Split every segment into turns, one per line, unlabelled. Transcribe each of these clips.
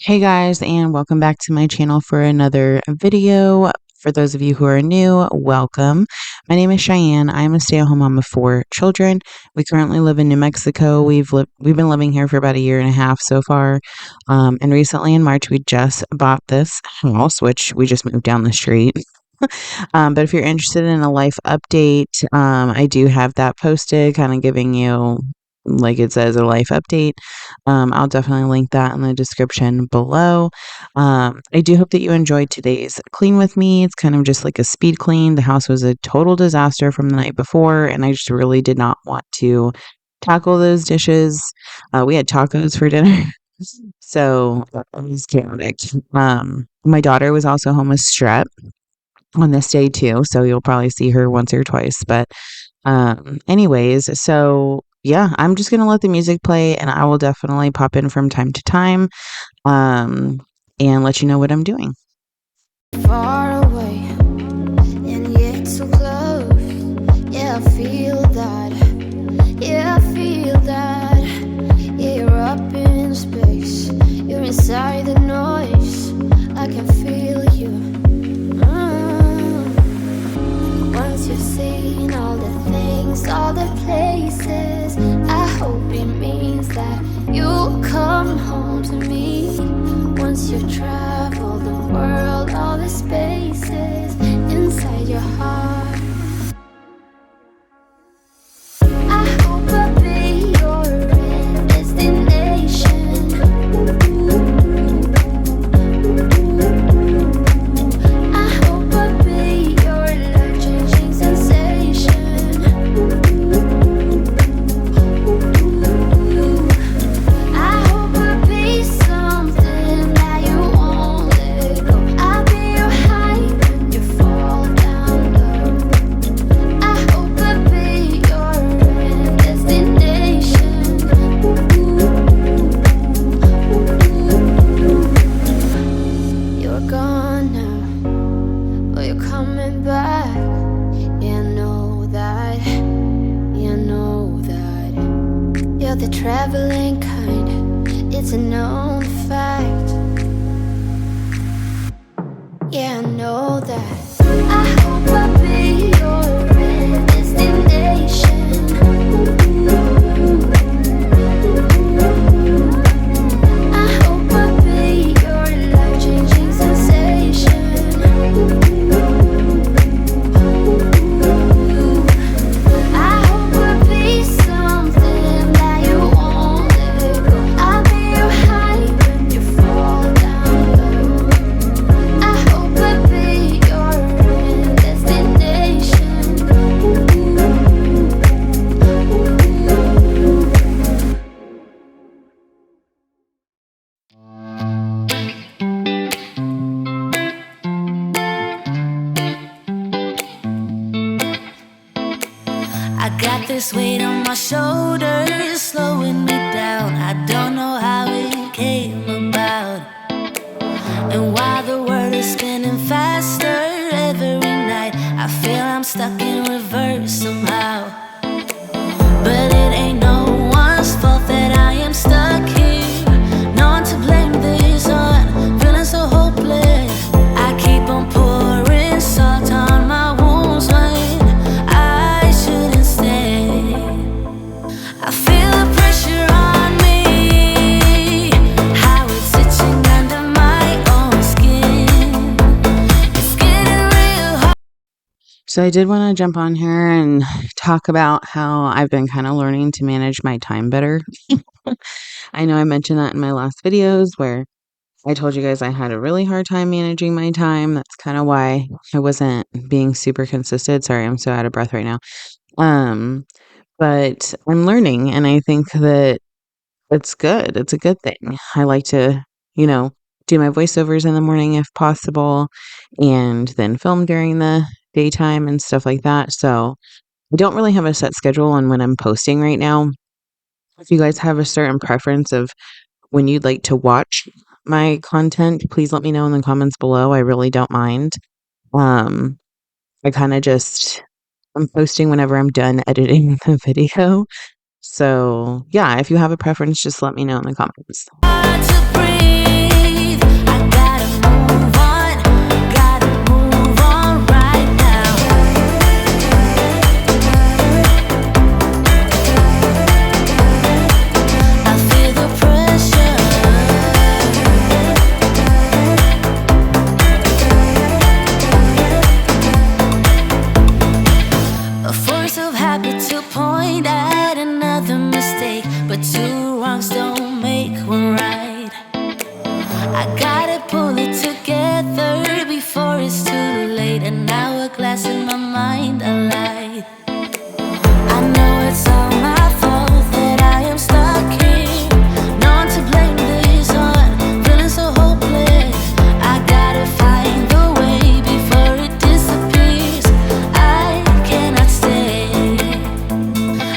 Hey guys, and welcome back to my channel for another video. For those of you who are new, welcome. My name is Cheyenne. I'm a stay-at-home mom of 4 children. We currently live in New Mexico. We've been living here for about a year and a half so far. And recently in March, we just bought this house, which we just moved down the street. But if you're interested in a life update, I do have that posted, kind of giving you, like it says, a life update. I'll definitely link that in the description below. I do hope that you enjoyed today's clean with me. It's kind of just like a speed clean. The house was a total disaster from the night before, and I just really did not want to tackle those dishes. We had tacos for dinner. So it was chaotic. My daughter was also home with strep on this day too, so you'll probably see her once or twice. But anyways, so yeah, I'm just gonna let the music play, and I will definitely pop in from time to time, and let you know what I'm doing.
Far away, and yet so close. Yeah, I feel that. Yeah, I feel that. Yeah, you're up in space. You're inside the noise. I can feel you. Once you've seen all the things, all the places, I hope it means that you'll come home to me. Once you've traveled the world, all the spaces inside your heart, I hope I'll be your destination. I hope I'll be your life-changing sensation. I hope I'll be something that you won't let go. I'll be your high when you fall down low. I hope I'll be your destination. You're gone now, but you're coming back. Yeah, I know that. Yeah, I know that. You're the traveling kind. It's a known fact. Yeah, I know that. I hope I'll be your destination. I hope I'll be your life-changing sensation. I hope I'll be something that you won't let go. I'll be your high when you fall down low. I hope I'll be your destination.
I got this weight on my shoulders, slowing me down. I don't know how it came about. And while the world is spinning faster every night, I feel I'm stuck in reverse somehow. But it ain't no one's fault that I am stuck here. No one to blame this on, feeling so hopeless. I keep on pouring salt on my wounds when I shouldn't stay. I feel the pressure on me, how it's itching under my own skin. It's getting real hard.
So I did want to jump on here and talk about how I've been kind of learning to manage my time better. I know I mentioned that in my last videos where I told you guys I had a really hard time managing my time. That's kind of why I wasn't being super consistent. Sorry, I'm so out of breath right now. But I'm learning, and I think that it's good. It's a good thing. I like to, do my voiceovers in the morning if possible, and then film during the daytime and stuff like that. So I don't really have a set schedule on when I'm posting right now. If you guys have a certain preference of when you'd like to watch my content, please let me know in the comments below. I really don't mind. I kind of I'm posting whenever I'm done editing the video. So yeah, if you have a preference, just let me know in the comments.
To breathe. wrongs don't make one right. I gotta pull it together before it's too late. An hourglass in my mind, a light. I know it's all my fault that I am stuck here. No one to blame this on, feeling so hopeless. I gotta find a way before it disappears. I cannot stay.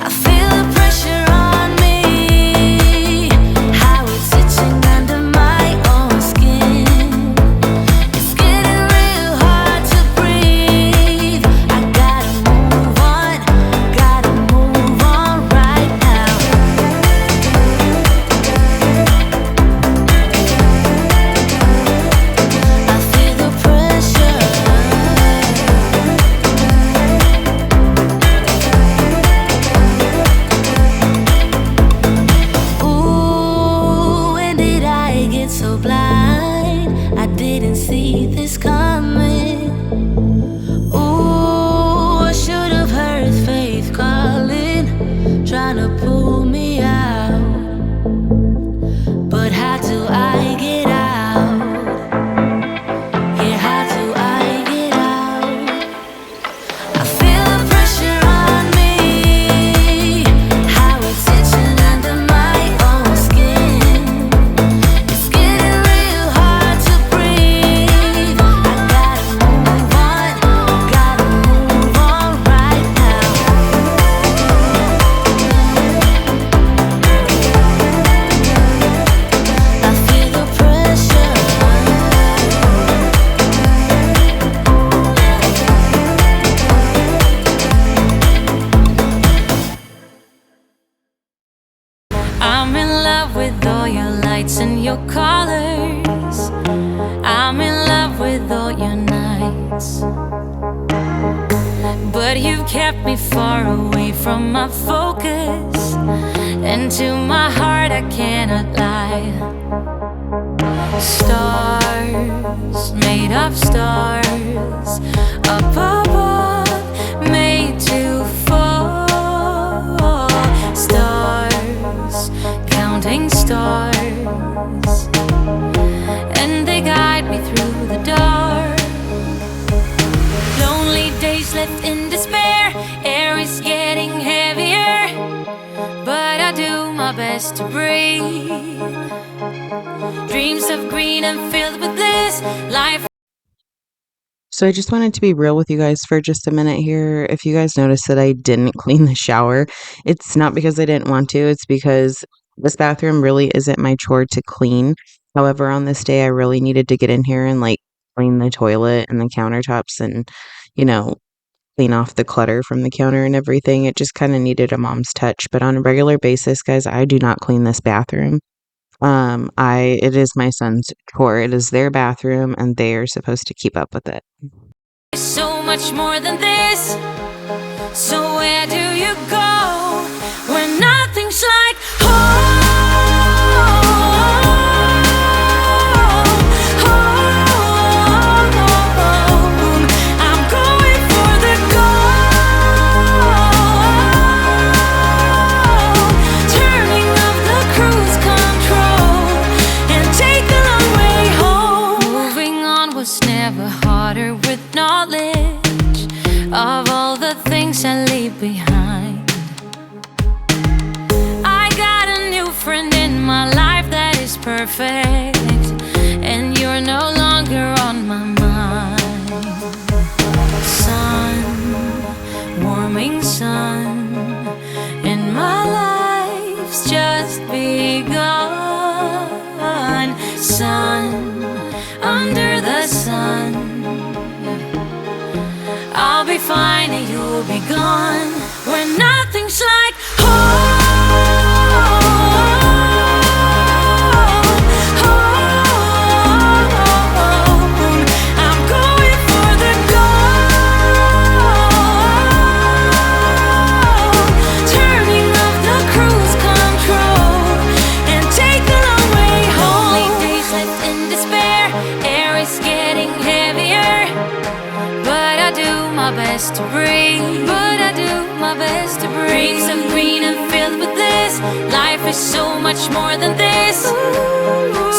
I feel the pressure on me, how it's itching under my own skin. It's getting real hard to breathe. I gotta move on right now. I feel the pressure. Ooh, when did I get so blind? I didn't see this coming. Ooh, I should have heard faith calling, trying to pull me out. But how do I get out? Yeah, how do I get out? I feel the pressure on me, how it's itching under my own skin. It's getting real hard to breathe. I gotta move on right now. I feel the pressure. I'm in love with all your lights and your colors. I'm in love with all your nights. But you've kept me far away from my focus, and to my heart I cannot lie. Stars, made of stars, up above, made to fall. Stars, counting stars, and they guide me through the dark. Lonely days left in despair, air is getting heavier, but I do my best to breathe. Dreams of green and filled with bliss, life.
So I just wanted to be real with you guys for just a minute here. If you guys notice that I didn't clean the shower, it's not because I didn't want to, it's because this bathroom really isn't my chore to clean. However, on this day, I really needed to get in here and like clean the toilet and the countertops and, you know, clean off the clutter from the counter and everything. It just kind of needed a mom's touch. But on a regular basis, guys, I do not clean this bathroom. It is my son's chore. It is their bathroom and they are supposed to keep up with it.
So much more than this. So where do you go when nothing's like home? I'm going for the gold, turning off the cruise control and take the long way home. Moving on was never harder with knowledge of all the things I leave behind. I got a new friend in my life that is perfect, and you're no longer on my mind. Sun, warming sun, and my life's just begun. Sun, under the sun, I'll be fine and you'll be gone when nothing's like home. I'm going for the gold, turning off the cruise control and take the long way home. Lonely days left in despair, air is getting heavier, but I do my best to breathe. But I do my best to breathe. is so much more than this.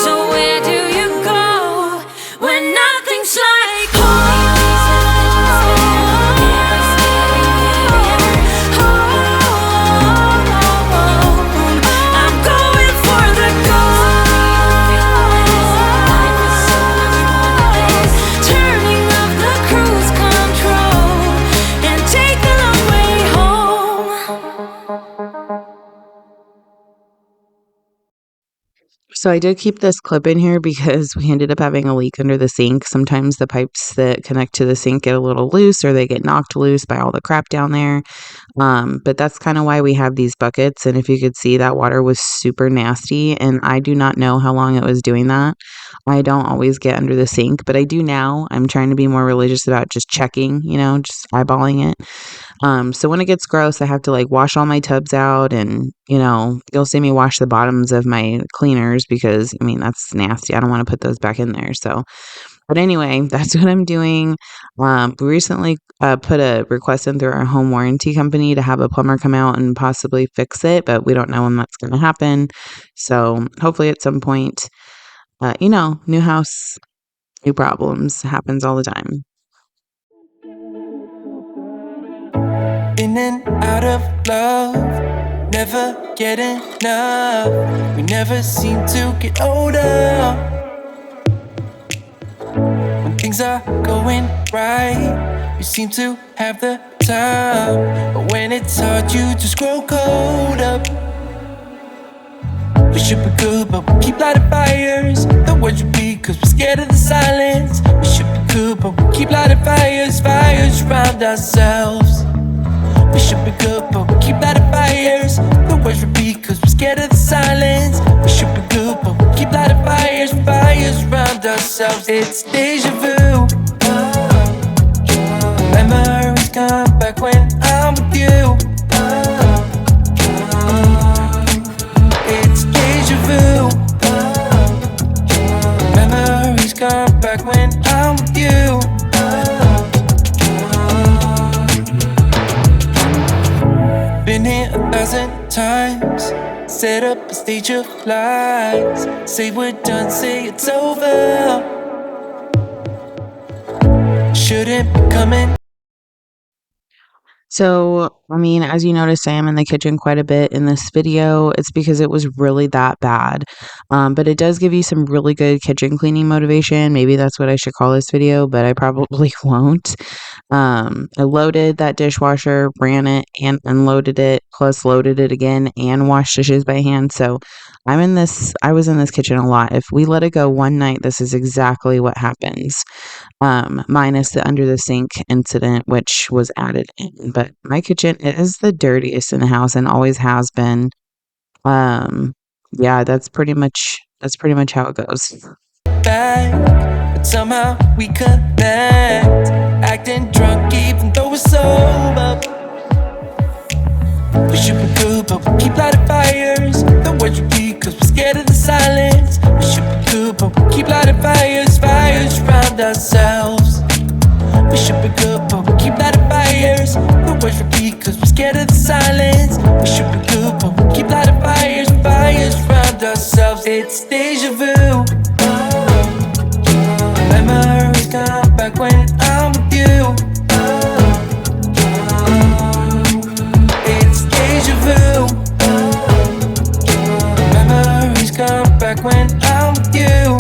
So where do you go when nothing's like home? I'm going for the gold, turning off the cruise control and take the long way home.
So I did keep this clip in here because we ended up having a leak under the sink. Sometimes the pipes that connect to the sink get a little loose or they get knocked loose by all the crap down there. But that's kind of why we have these buckets. And if you could see, that water was super nasty, and I do not know how long it was doing that. I don't always get under the sink, but I do now. I'm trying to be more religious about just checking, just eyeballing it. So when it gets gross, I have to like wash all my tubs out, and you'll see me wash the bottoms of my cleaners because that's nasty. I don't want to put those back in there. So, but anyway, that's what I'm doing. We recently put a request in through our home warranty company to have a plumber come out and possibly fix it, but we don't know when that's going to happen. So hopefully at some point, new house, new problems, happens all the time.
In and out of love, never get enough. We never seem to get older. When things are going right, you seem to have the time. But when it's hard, you just grow cold up. We should be good, but we keep lighting fires. The words repeat, cause we're scared of the silence. We should be good, but we keep lighting fires. Fires around ourselves. We should be good, but we keep lighting fires. The words repeat, cause we're scared of the silence. We should be good, but we keep lighting fires. Fires around ourselves. It's deja vu. Memories come back when I'm with you. It's deja vu. Memories come back when I'm with you. Been here 1,000 times. Set up a stage of lies. Say we're done, say it's over. Shouldn't be coming.
So, as you notice, I am in the kitchen quite a bit in this video. It's because it was really that bad. But it does give you some really good kitchen cleaning motivation. Maybe that's what I should call this video, but I probably won't. I loaded that dishwasher, ran it, and unloaded it, plus loaded it again, and washed dishes by hand. So I was in this kitchen a lot. If we let it go one night, this is exactly what happens. Minus the under the sink incident, which was added in. But my kitchen is the dirtiest in the house and always has been. Yeah, that's pretty much how it goes.
Back, but somehow we connect. Acting drunk even though we're sober. We should be good, but we keep lighting fires. The words repeat, cause we're scared of the silence. We should be good, but we keep lighting fires. Fires around ourselves. We should be good, but we keep lighting fires. The words repeat, cause we're scared of the silence. We should be good, but we keep lighting fires. Fires around ourselves. It's deja vu. Memories come back when I'm with you. It's deja vu. Memories come back when I'm with you.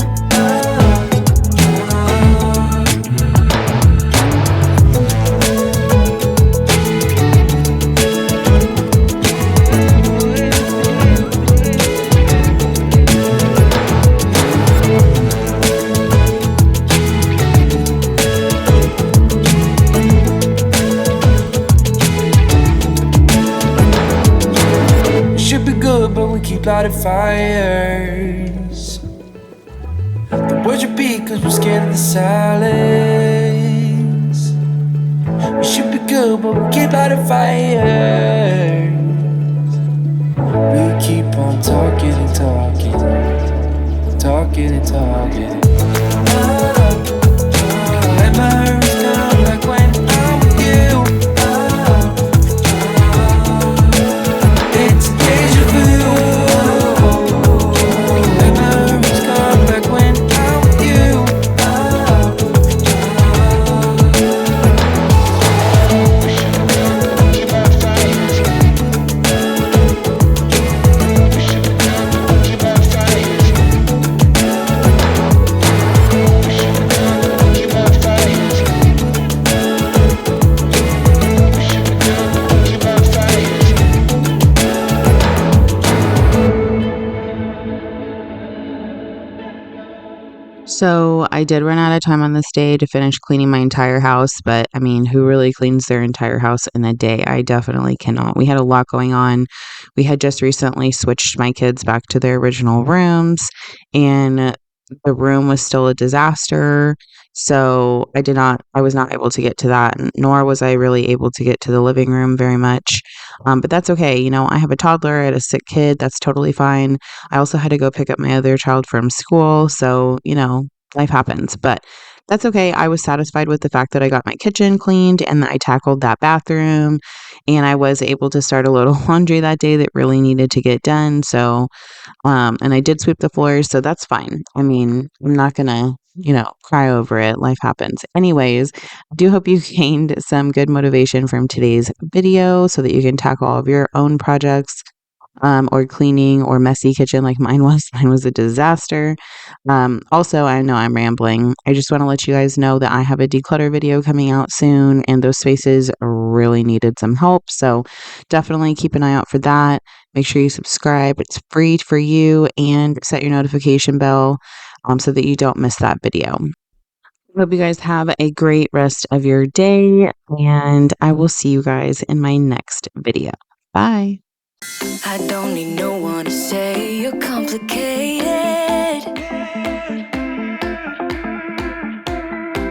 Keep lighting fires. The words repeat cause we're scared of the silence. We should be good but we keep lighting fires. We keep on talking and talking. Talking and talking. Memories come back when I'm with you. It's deja vu.
So I did run out of time on this day to finish cleaning my entire house, but I mean, who really cleans their entire house in a day? I definitely cannot. We had a lot going on. We had just recently switched my kids back to their original rooms, and the room was still a disaster. So I was not able to get to that, nor was I really able to get to the living room very much. But that's okay. You know, I have a toddler, I had a sick kid. That's totally fine. I also had to go pick up my other child from school. So, you know, life happens, but that's okay. I was satisfied with the fact that I got my kitchen cleaned and that I tackled that bathroom, and I was able to start a little laundry that day that really needed to get done. So, and I did sweep the floors, so that's fine. I mean, I'm not gonna, cry over it. Life happens. Anyways, I do hope you gained some good motivation from today's video so that you can tackle all of your own projects, or cleaning or messy kitchen like mine was. Mine was a disaster. Also, I know I'm rambling. I just want to let you guys know that I have a declutter video coming out soon, and those spaces really needed some help. So definitely keep an eye out for that. Make sure you subscribe. It's free for you, and set your notification bell so that you don't miss that video. Hope you guys have a great rest of your day, and I will see you guys in my next video. Bye.
I don't need no one to say you're complicated,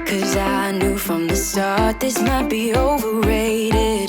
'cause I knew from the start this might be overrated.